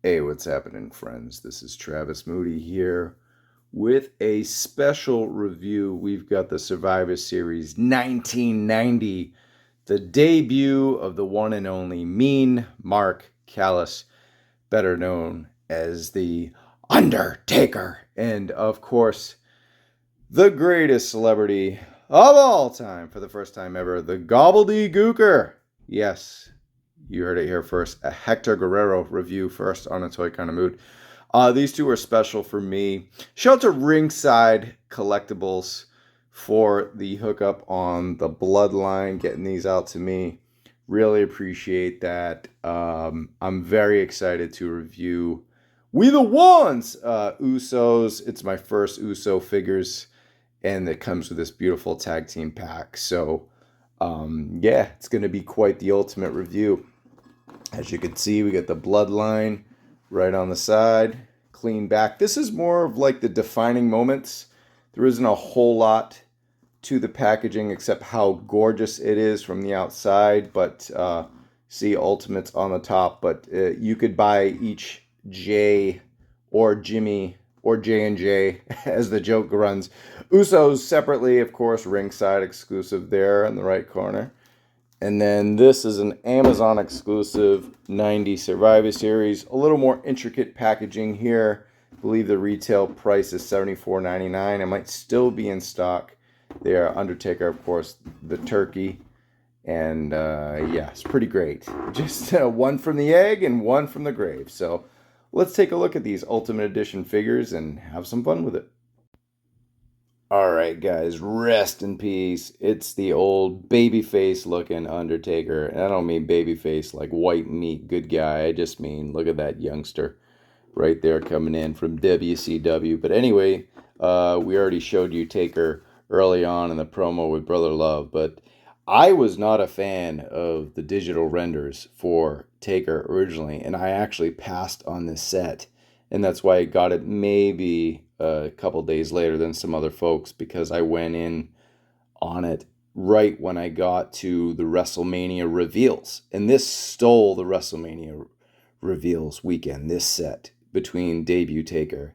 Hey, what's happening, friends? This is Travis Moody here with a special review. We've got the Survivor Series 1990, the debut of the one and only Mean Mark Callis, better known as the Undertaker, and of course, the greatest celebrity of all time, for the first time ever, the Gobbledy Gooker. Yes, you heard it here first. A Hector Guerrero review first on A Toy Kind of Mood. These two are special for me. Shout out to Ringside Collectibles for the hookup on the Bloodline, getting these out to me. Really appreciate that. I'm very excited to review We the Ones Usos. It's my first Uso figures, and it comes with this beautiful tag team pack. So, yeah, it's going to be quite the ultimate review. As you can see, we got the Bloodline right on the side, clean back. This is more of like the defining moments. There isn't a whole lot to the packaging except how gorgeous it is from the outside. But see Ultimates on the top. But you could buy each J or Jimmy or J&J as the joke runs. Usos separately, of course, ringside exclusive there in the right corner. And then this is an Amazon exclusive 90 Survivor Series. A little more intricate packaging here. I believe the retail price is $74.99. It might still be in stock. They are Undertaker, of course, the turkey. And yeah, it's pretty great. Just one from the egg and one from the grave. So let's take a look at these Ultimate Edition figures and have some fun with it. Alright guys, rest in peace. It's the old babyface looking Undertaker. And I don't mean babyface like white meat good guy. I just mean look at that youngster right there coming in from WCW. But anyway, we already showed you Taker early on in the promo with Brother Love. But I was not a fan of the digital renders for Taker originally. And I actually passed on this set. And that's why I got it maybe a couple days later than some other folks, because I went in on it right when I got to the WrestleMania reveals. And this stole the WrestleMania reveals weekend, this set between debut Taker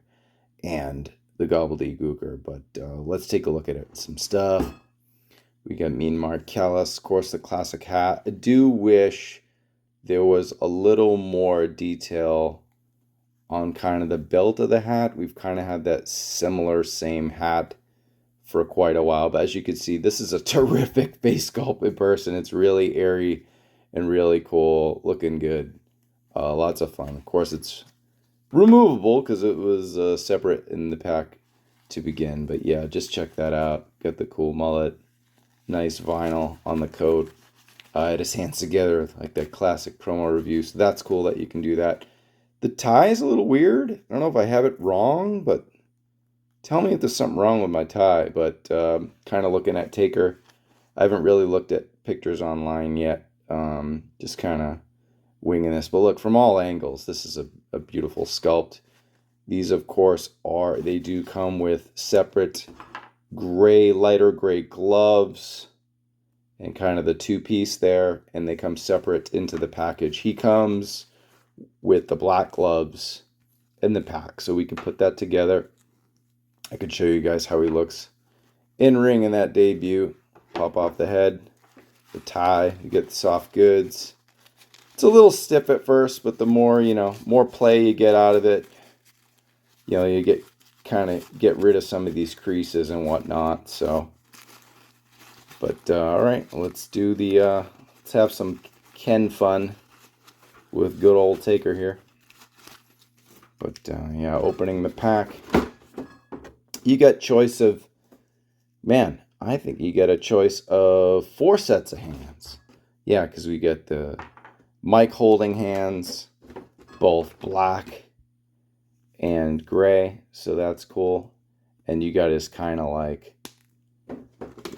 and the Gobbledy Gooker. But let's take a look at it. Some stuff. We got Mean Mark Callis, of course, the classic hat. I do wish there was a little more detail on kind of the belt of the hat. We've kind of had that similar same hat for quite a while. But as you can see, this is a terrific face sculpt in person. It's really airy and really cool. Looking good. Lots of fun. Of course, it's removable because it was separate in the pack to begin. But yeah, just check that out. Got the cool mullet. Nice vinyl on the coat. It his hands together like that classic promo review. So that's cool that you can do that. The tie is a little weird. I don't know if I have it wrong, but tell me if there's something wrong with my tie. But kind of looking at Taker. I haven't really looked at pictures online yet. Just kind of winging this. But look, from all angles, this is a beautiful sculpt. These, of course, they do come with separate lighter gray gloves. And kind of the two-piece there. And they come separate into the package. He comes with the black gloves in the pack, so we can put that together. I could show you guys how he looks in ring in that debut. Pop off the head, the tie, you get the soft goods. It's a little stiff at first, but the more more play you get out of it, you get rid of some of these creases and whatnot. So, but all right, let's do let's have some Ken fun with good old Taker here. But yeah, opening the pack. You got choice of, I think you get a choice of 4 sets of hands. Yeah, because we get the mic holding hands, both black and gray. So that's cool. And you got his kind of like,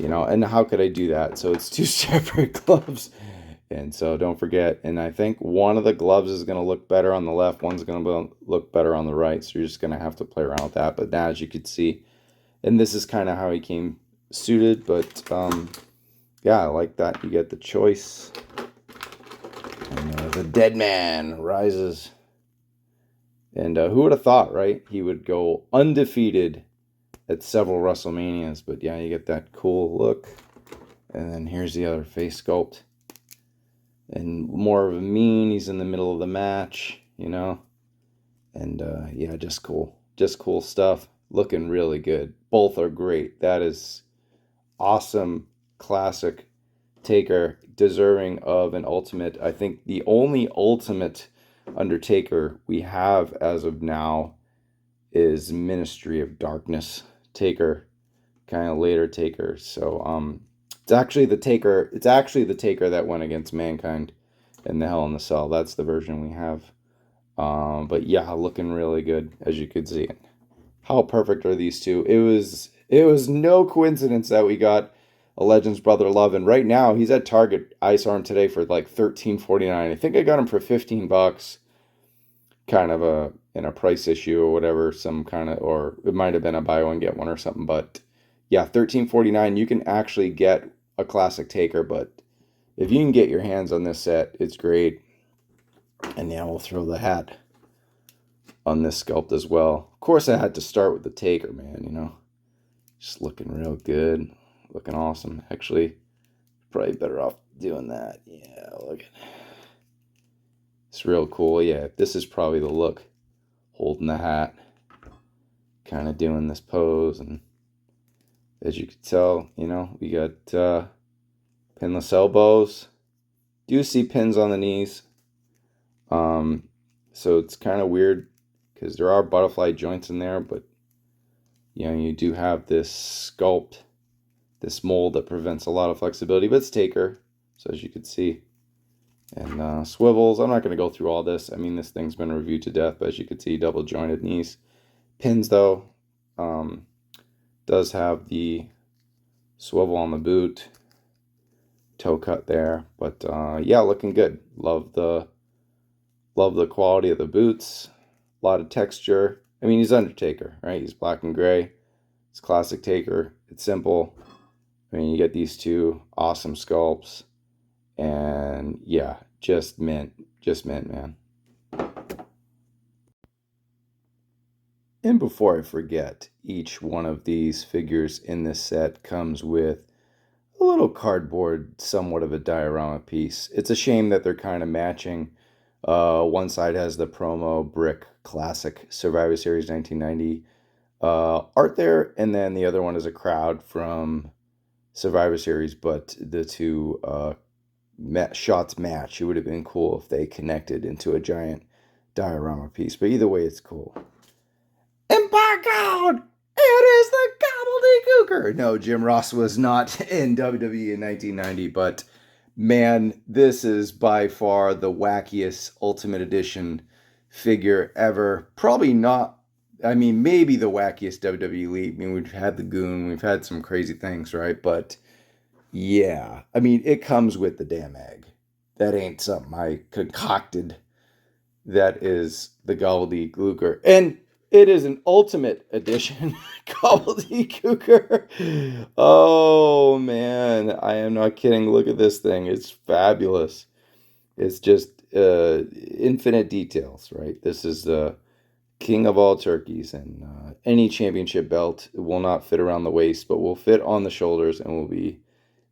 and how could I do that? So it's 2 separate gloves. And so don't forget, and I think one of the gloves is going to look better on the left, one's going to look better on the right, so you're just going to have to play around with that. But now, as you can see, and this is kind of how he came suited, but yeah, I like that. You get the choice. And the dead man rises And who would have thought, right? He would go undefeated at several WrestleManias. But yeah, you get that cool look. And then here's the other face sculpt. And more of a mean. He's in the middle of the match, you know. And yeah, just cool. Just cool stuff. Looking really good. Both are great. That is awesome, classic Taker, deserving of an ultimate. I think the only ultimate Undertaker we have as of now is Ministry of Darkness Taker, kind of later Taker. So it's actually the Taker. It's actually the Taker that went against Mankind in the Hell in the Cell. That's the version we have. But yeah, looking really good, as you could see. How perfect are these two? It was no coincidence that we got a Legends Brother Love, and right now he's at Target Ice Arm today for like $13.49. I think I got him for $15, kind of in a price issue or whatever, some kind of, or it might have been a buy one get one or something. But yeah, $13.49. You can actually get a classic Taker, but if you can get your hands on this set, it's great. And yeah, we'll throw the hat on this sculpt as well. Of course, I had to start with the Taker, man, you know. Just looking real good. Looking awesome. Actually, probably better off doing that. Yeah, look at it. It's real cool. Yeah, this is probably the look. Holding the hat. Kind of doing this pose. And as you can tell, you know, we got pinless elbows. Do see pins on the knees. So it's kind of weird because there are butterfly joints in there, but you know, you do have this sculpt, this mold that prevents a lot of flexibility, but it's Taker, so as you can see. And swivels, I'm not going to go through all this. I mean, this thing's been reviewed to death, but as you can see, double jointed knees. Pins, though, does have the swivel on the boot, toe cut there, but yeah, looking good. Love the quality of the boots. A lot of texture. I mean, he's Undertaker, right? He's black and gray. It's classic Taker. It's simple. I mean, you get these two awesome sculpts. And yeah, just mint. Just mint, man. And before I forget, each one of these figures in this set comes with a little cardboard, somewhat of a diorama piece. It's a shame that they're kind of matching. One side has the promo brick classic Survivor Series 1990 art there, and then the other one is a crowd from Survivor Series, but the two shots match. It would have been cool if they connected into a giant diorama piece, but either way, it's cool. And by God, it is the Gobbledygooker! No, Jim Ross was not in WWE in 1990, but man, this is by far the wackiest Ultimate Edition figure ever. Probably not, I mean, maybe the wackiest WWE Elite. I mean, we've had the Goon, we've had some crazy things, right? But yeah, I mean, it comes with the damn egg. That ain't something I concocted. That is the Gobbledygooker. And it is an Ultimate Edition Gobbledygooker. Oh, man. I am not kidding. Look at this thing. It's fabulous. It's just infinite details, right? This is the king of all turkeys. And any championship belt will not fit around the waist, but will fit on the shoulders and will be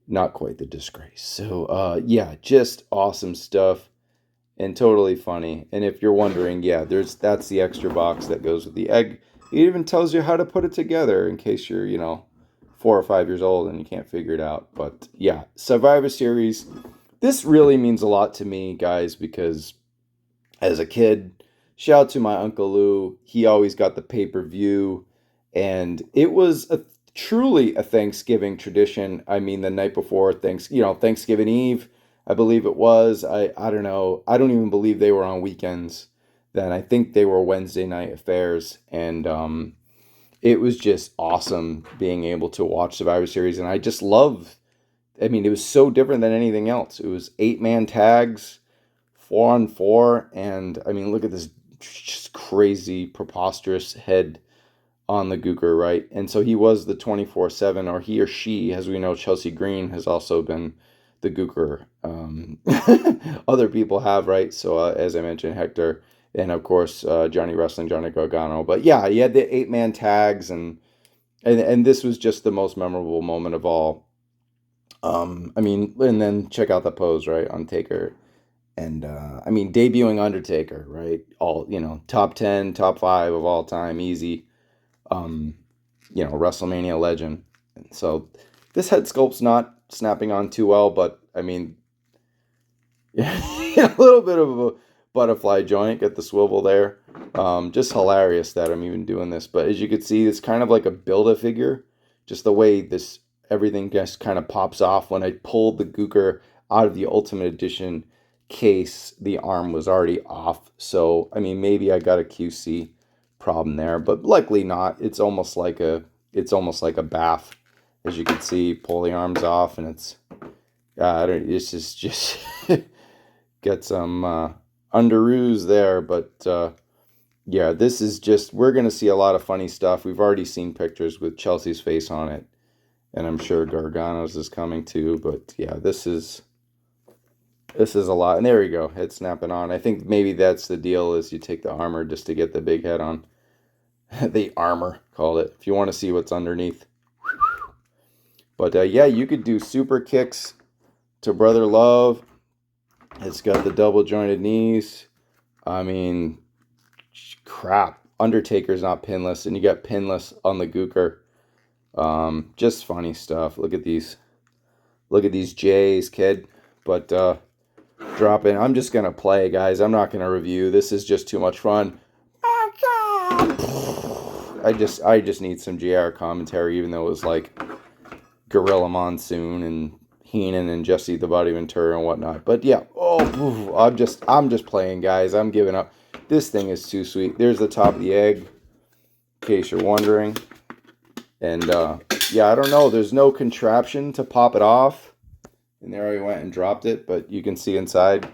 not quite the disgrace. So, yeah, just awesome stuff. And totally funny. And if you're wondering, yeah, that's the extra box that goes with the egg. It even tells you how to put it together in case you're, 4 or 5 years old and you can't figure it out. But yeah, Survivor Series. This really means a lot to me, guys, because as a kid, shout out to my Uncle Lou. He always got the pay-per-view. And it was truly a Thanksgiving tradition. I mean, the night before Thanksgiving Eve, I believe it was. I don't know. I don't even believe they were on weekends then. I think they were Wednesday night affairs. And it was just awesome being able to watch Survivor Series. And I just love, I mean, it was so different than anything else. It was 8-man tags, 4-on-4. And I mean, look at this just crazy, preposterous head on the Gooker, right? And so he was the 24/7, or he or she, as we know, Chelsea Green has also been the Gooker. Other people have, right? So as I mentioned, Hector and of course Johnny Wrestling, Johnny Gargano. But yeah, you had the 8-man tags, and this was just the most memorable moment of all. I mean, and then check out the pose, right, on Taker. And I mean, debuting Undertaker, right? All, top 10, top 5 of all time, easy. Um, WrestleMania legend. And so this head sculpt's not snapping on too well, but I mean, yeah, a little bit of a butterfly joint, get the swivel there. Just hilarious that I'm even doing this. But as you can see, it's kind of like a Build-A-Figure. Just the way this everything just kind of pops off. When I pulled the Gooker out of the Ultimate Edition case, the arm was already off. So, I mean, maybe I got a QC problem there, but likely not. It's almost like a bath. As you can see, pull the arms off, and it's just get some underoos there, but yeah, this is just, we're going to see a lot of funny stuff. We've already seen pictures with Chelsea's face on it, and I'm sure Gargano's is coming too, but yeah, this is a lot. And there we go, head snapping on. I think maybe that's the deal, is you take the armor just to get the big head on. The armor, called it, if you want to see what's underneath. But yeah, you could do super kicks to Brother Love. It's got the double jointed knees. I mean, crap. Undertaker's not pinless, and you got pinless on the Gooker. Just funny stuff. Look at these. Look at these J's, kid. But drop in. I'm just gonna play, guys. I'm not gonna review. This is just too much fun. I just need some JR commentary, even though it was like Gorilla Monsoon and Heenan and Jesse the Body Ventura and whatnot. But yeah, I'm just playing, guys. I'm giving up. This thing is too sweet. There's the top of the egg, in case you're wondering. And yeah, I don't know. There's no contraption to pop it off. And there I went and dropped it. But you can see inside,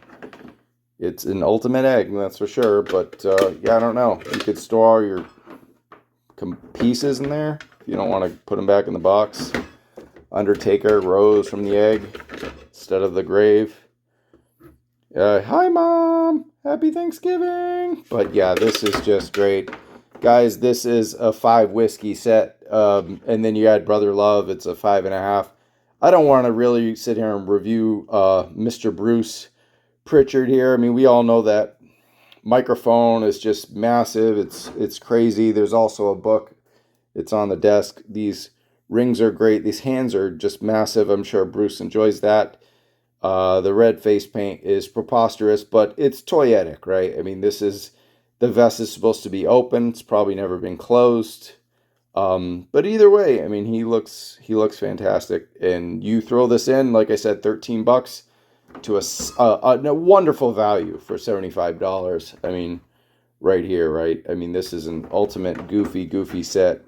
it's an ultimate egg, that's for sure. But yeah, I don't know. You could store all your pieces in there if you don't want to put them back in the box. Undertaker rose from the egg instead of the grave. Hi, Mom. Happy Thanksgiving. But yeah, this is just great. Guys, this is a 5 whiskey set. And then you add Brother Love. It's a 5.5. I don't want to really sit here and review Mr. Bruce Pritchard here. I mean, we all know that microphone is just massive. It's crazy. There's also a book. It's on the desk. These rings are great. These hands are just massive. I'm sure Bruce enjoys that. The red face paint is preposterous, but it's toyetic, right? I mean, the vest is supposed to be open. It's probably never been closed. But either way, I mean, he looks fantastic. And you throw this in, like I said, $13 to a wonderful value for $75. I mean, right here, right? I mean, this is an ultimate goofy set.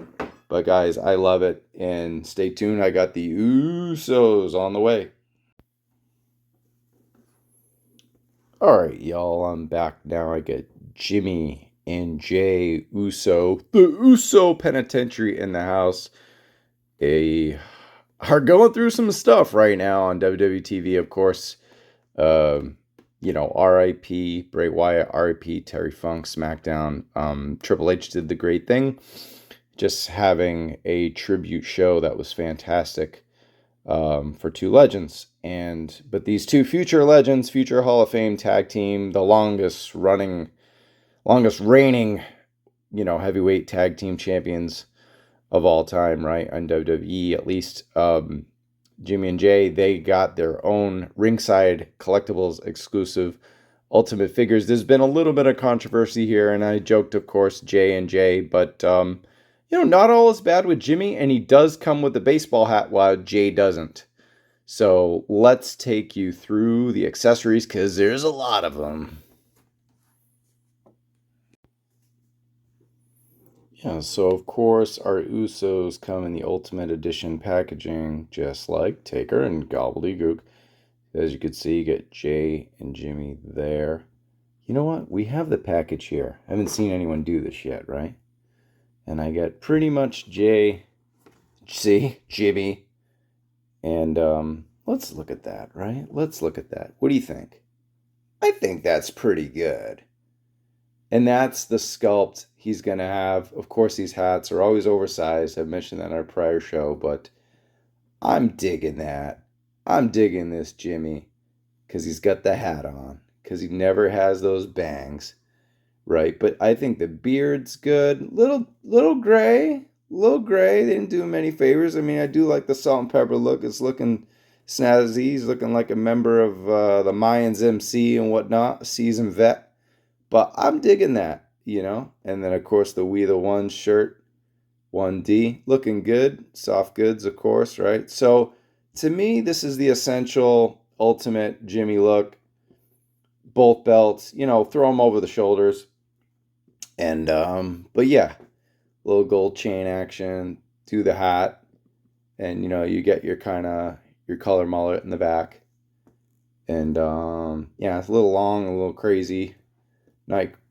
But guys, I love it. And stay tuned. I got the Usos on the way. All right, y'all. I'm back now. I get Jimmy and Jay Uso, the Uso Penitentiary, in the house. They are going through some stuff right now on WWE TV, of course. R.I.P. Bray Wyatt, R.I.P. Terry Funk, SmackDown. Triple H did the great thing, just having a tribute show that was fantastic for two legends. But these two future legends, future Hall of Fame tag team, the longest reigning, heavyweight tag team champions of all time, right? On WWE, at least. Jimmy and Jay, they got their own ringside collectibles exclusive ultimate figures. There's been a little bit of controversy here, and I joked, of course, Jay and Jay, but not all is bad with Jimmy, and he does come with a baseball hat while Jay doesn't. So let's take you through the accessories, because there's a lot of them. Yeah, so of course our Usos come in the Ultimate Edition packaging, just like Taker and Gobbledygook. As you can see, you get Jay and Jimmy there. You know what? We have the package here. I haven't seen anyone do this yet, right? And I get pretty much Jay, Jimmy, and let's look at that, right? Let's look at that. What do you think? I think that's pretty good. And that's the sculpt he's going to have. Of course, these hats are always oversized. I've mentioned that in our prior show, but I'm digging that. I'm digging this Jimmy because he's got the hat on, because he never has those bangs, right? But I think the beard's good. Little gray, little gray. They didn't do him any favors. I mean, I do like the salt and pepper look. It's looking snazzy. He's looking like a member of the Mayans MC and whatnot, a seasoned vet. But I'm digging that, you know. And then of course the We the Ones shirt, 1D, looking good. Soft goods, of course, right? So to me, this is the essential ultimate Jimmy look. Both belts, you know, throw them over the shoulders. And but yeah, little gold chain action, do the hat, and you know, you get your kind of your color mullet in the back. And yeah, it's a little long, a little crazy.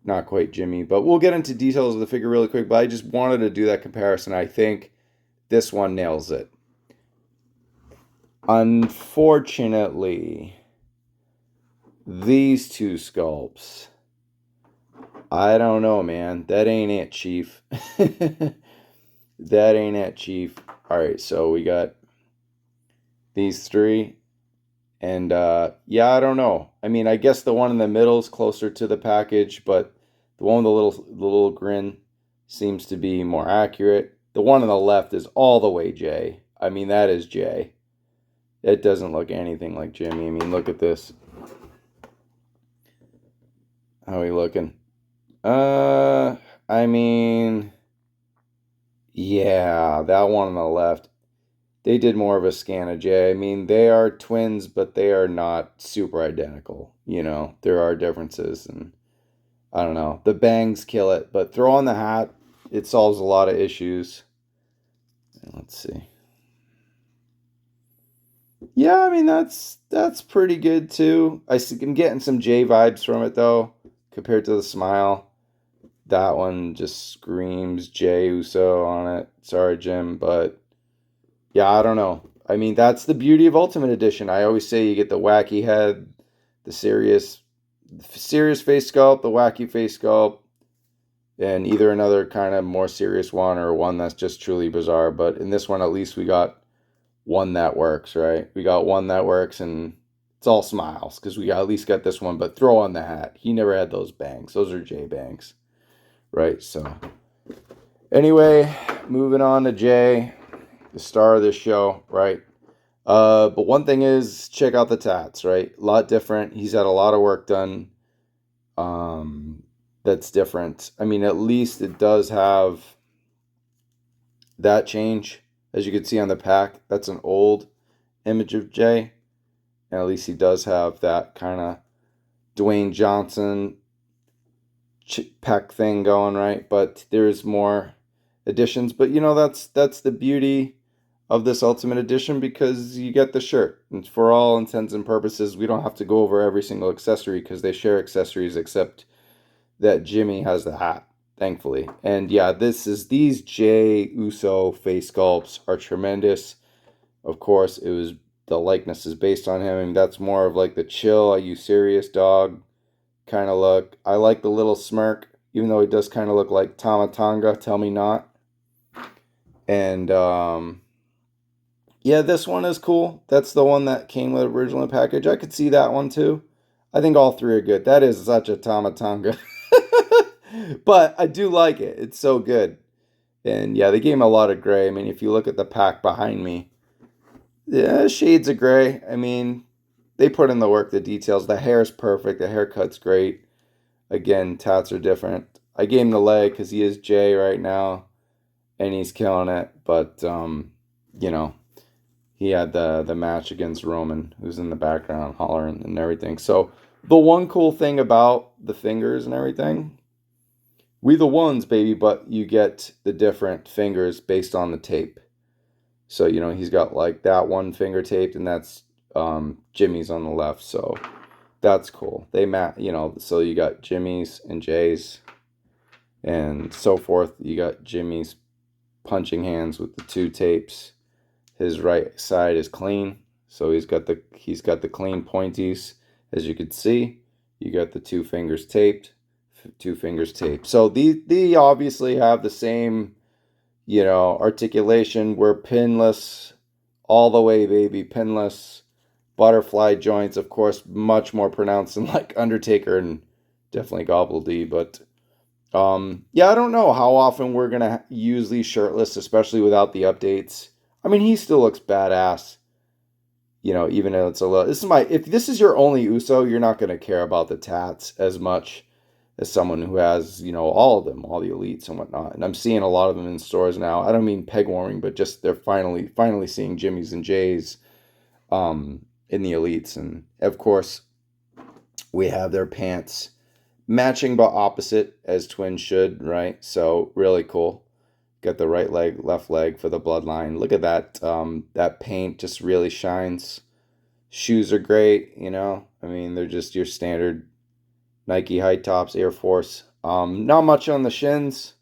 Not quite Jimmy, but we'll get into details of the figure really quick. But I just wanted to do that comparison. I think this one nails it. Unfortunately, these two sculpts, I don't know, man. That ain't it, Chief. That ain't it, Chief. All right, so we got these three. And yeah, I don't know. I mean, I guess the one in the middle is closer to the package, but the one with the little grin seems to be more accurate. The one on the left is all the way Jay. I mean, that is Jay. It doesn't look anything like Jimmy. I mean, look at this. How are we looking? I mean, yeah, that one on the left. They did more of a scan of Jay. I mean, they are twins, but they are not super identical. You know, there are differences, and I don't know. The bangs kill it, but throw on the hat, it solves a lot of issues. Let's see. Yeah, I mean that's pretty good too. I'm getting some Jay vibes from it though, compared to the smile. That one just screams Jay Uso on it. Sorry, Jim, but yeah, I don't know. I mean, that's the beauty of Ultimate Edition. I always say you get the wacky head, the serious face sculpt, the wacky face sculpt, and either another kind of more serious one or one that's just truly bizarre. But in this one, at least we got one that works, right? We got one that works, and it's all smiles because at least got this one. But throw on the hat. He never had those bangs. Those are Jay bangs, right? So anyway, moving on to Jay, the star of this show, right? But one thing is, check out the tats, right? A lot different. He's had a lot of work done. That's different. I mean, at least it does have that change, as you can see on the pack. That's an old image of Jay, and at least he does have that kind of Dwayne Johnson pack thing going, right? But there's more additions. But you know, that's the beauty of this Ultimate Edition, because you get the shirt. And for all intents and purposes, we don't have to go over every single accessory because they share accessories, except that Jimmy has the hat, thankfully. And yeah, these Jay Uso face sculpts are tremendous. Of course, the likeness is based on him, and that's more of like the chill, are you serious, dog kind of look. I like the little smirk, even though he does kind of look like Tama Tonga, tell me not. And yeah, this one is cool. That's the one that came with the original package. I could see that one too. I think all three are good. That is such a Tama Tonga. But I do like it. It's so good. And yeah, they gave him a lot of gray. I mean, if you look at the pack behind me, yeah, shades of gray. I mean, they put in the work, the details. The hair's perfect. The haircut's great. Again, tats are different. I gave him the leg because he is Jay right now, and he's killing it. But you know, he had the match against Roman, who's in the background hollering and everything. So the one cool thing about the fingers and everything, we the ones, baby, but you get the different fingers based on the tape. So, you know, he's got like that one finger taped, and that's Jimmy's on the left. So that's cool. They you know, so you got Jimmy's and Jay's and so forth. You got Jimmy's punching hands with the two tapes. His right side is clean, so he's got the clean pointies, as you can see. You got the two fingers taped. Two fingers tape. So they obviously have the same, articulation. We're pinless all the way, baby. Pinless. Butterfly joints, of course, much more pronounced than like Undertaker and definitely Gobbledy. But yeah, I don't know how often we're gonna use these shirtless, especially without the updates. I mean, he still looks badass. Even though it's a little. If this is your only Uso, you're not gonna care about the tats as much as someone who has, all of them, all the elites and whatnot. And I'm seeing a lot of them in stores now. I don't mean peg warming, but just they're finally seeing Jimmys and Jays in the elites. And of course, we have their pants matching but opposite as twins should, right? So really cool. Got the right leg, left leg for the bloodline. Look at that. That paint just really shines. Shoes are great, I mean, they're just your standard Nike high tops, Air Force. Not much on the shins.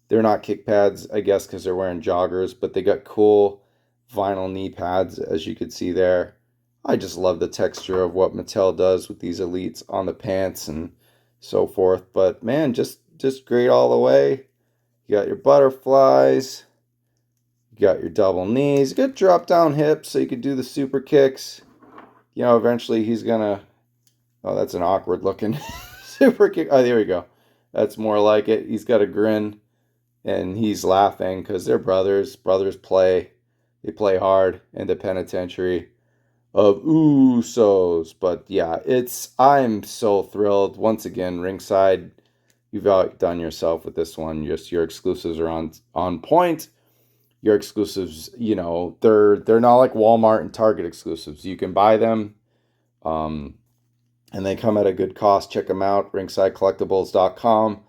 They're not kick pads, I guess, because they're wearing joggers, but they got cool vinyl knee pads, as you could see there. I just love the texture of what Mattel does with these elites on the pants and so forth. But man, just great all the way. You got your butterflies. You got your double knees. You got drop down hips so you could do the super kicks. Eventually he's gonna. Oh, that's an awkward looking super kick. Oh, there we go. That's more like it. He's got a grin and he's laughing because they're brothers. Brothers play. They play hard in the penitentiary of Usos. But yeah, I'm so thrilled. Once again, ringside, you've outdone yourself with this one. Just your exclusives are on point. Your exclusives, they're not like Walmart and Target exclusives. You can buy them. And they come at a good cost. Check them out, ringsidecollectibles.com.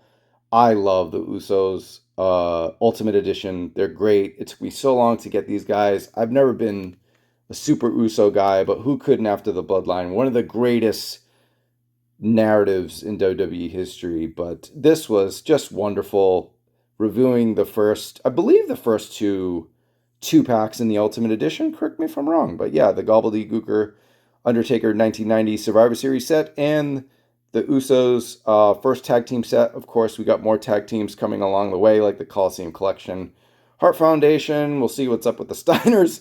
I love the Usos Ultimate Edition. They're great. It took me so long to get these guys. I've never been a super Uso guy, but who couldn't after the Bloodline? One of the greatest narratives in WWE history. But this was just wonderful. Reviewing I believe the first two packs in the Ultimate Edition. Correct me if I'm wrong, but yeah, the Gobbledy Gooker Undertaker 1990 Survivor Series set and the Usos first tag team set. Of course, we got more tag teams coming along the way, like the Coliseum Collection, Heart Foundation. We'll see what's up with the Steiners.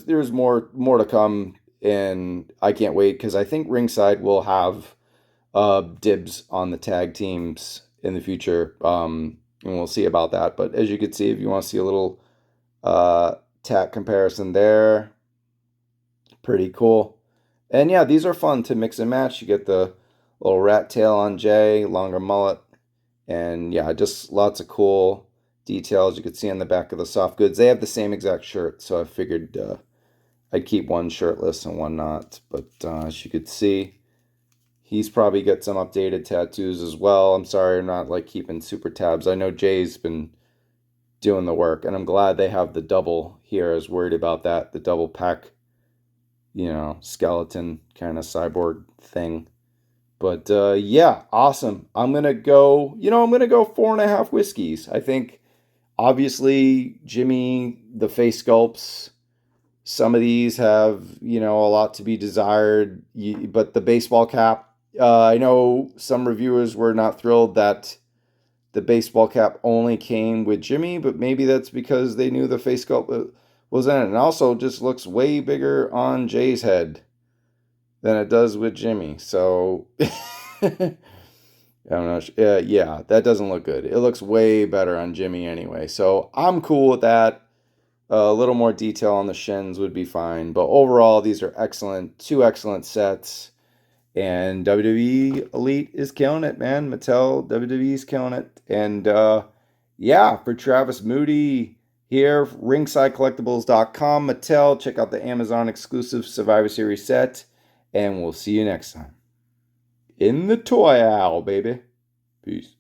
There's more to come, and I can't wait because I think Ringside will have dibs on the tag teams in the future, and we'll see about that. But as you can see, if you want to see a little tag comparison there, pretty cool. And yeah, these are fun to mix and match. You get the little rat tail on Jay, longer mullet, and yeah, just lots of cool details you could see on the back of the soft goods. They have the same exact shirt, so I figured I'd keep one shirtless and one not. But as you could see, he's probably got some updated tattoos as well. I'm sorry I'm not like keeping super tabs. I know Jay's been doing the work, and I'm glad they have the double here. I was worried about that, the double pack, skeleton kind of cyborg thing. But yeah, awesome. I'm gonna go 4.5 whiskeys. I think obviously Jimmy, the face sculpts, some of these have a lot to be desired. But the baseball cap, I know some reviewers were not thrilled that the baseball cap only came with Jimmy, but maybe that's because they knew the face sculpt was in it. And also just looks way bigger on Jay's head than it does with Jimmy. So, I don't know. Yeah, that doesn't look good. It looks way better on Jimmy anyway. So, I'm cool with that. A little more detail on the shins would be fine. But overall, these are excellent. Two excellent sets. And WWE Elite is killing it, man. Mattel, WWE is killing it. And yeah, for Travis Moody here, ringsidecollectibles.com, Mattel, check out the Amazon exclusive Survivor Series set. And we'll see you next time. In the toy aisle, baby. Peace.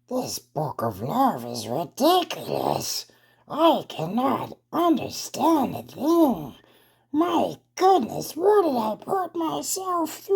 This book of love is ridiculous. I cannot understand a thing. My goodness, what did I put myself through?